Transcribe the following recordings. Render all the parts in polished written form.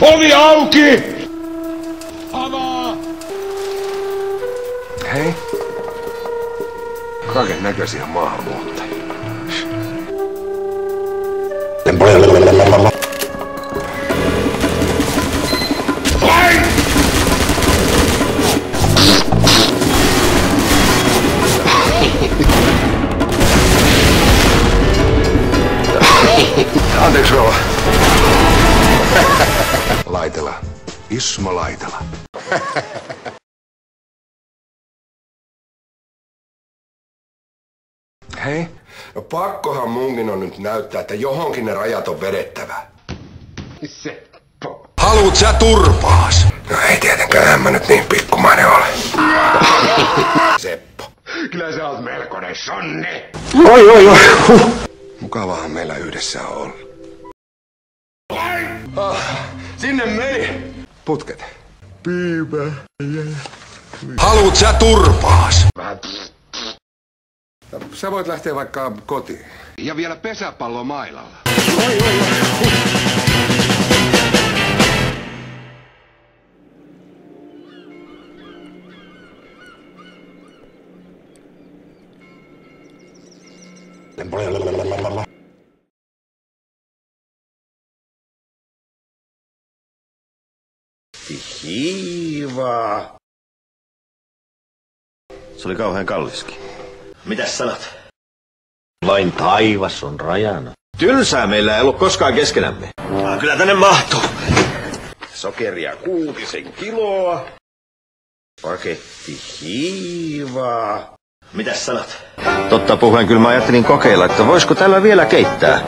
Ovi auki! Avaa! Hei. Kaiken näköisiä maahanmuuttajia. Anteeksi rouva. Laitela. Ismo Laitela. Hei. No pakkohan munkin on nyt näyttää, että johonkin ne rajat on vedettävä. Seppo. Haluut sä turpaas? No ei tietenkään mä nyt niin pikkumainen ole. Seppo. Kyllä sä oot melkoinen sonni. Oi. Mukavaahan meillä yhdessä on ollut. Sinne meni. Putket. Piipä. Haluut sä turpaas? Sä voit lähteä vaikka kotiin. Ja vielä pesäpallo mailalla. Oi. Hiivaa. Se oli kauhean kalliskin. Mitäs sanot? Vain taivas on rajana. Tylsää meillä ei ollut koskaan keskenämme. Kyllä tänne mahtuu. Sokeria 6 kiloa. Paketti hiivaa. Mitäs sanot? Totta puhuen kyllä mä ajattelin kokeilla, että voisiko täällä vielä keittää.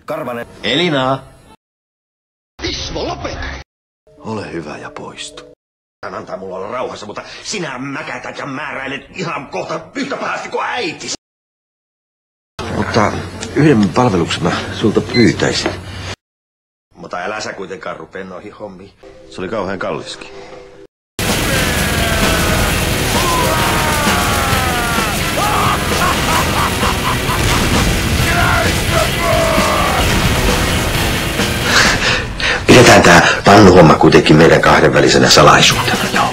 Karvanen. Elina. Ismo, lopeta! Ole hyvä ja poistu. Hän antaa mulla olla rauhassa, mutta sinä mäkätät ja määräilet ihan kohta yhtä pahasti kuin äitis. Mutta yhden palveluksen mä sulta pyytäisin. Mutta älä sä kuitenkaan rupee noihin hommiin. Se oli kauhean kalliskin. Pidetään tää pannuhomma kuitenkin meidän kahden välisenä salaisuutena, joo.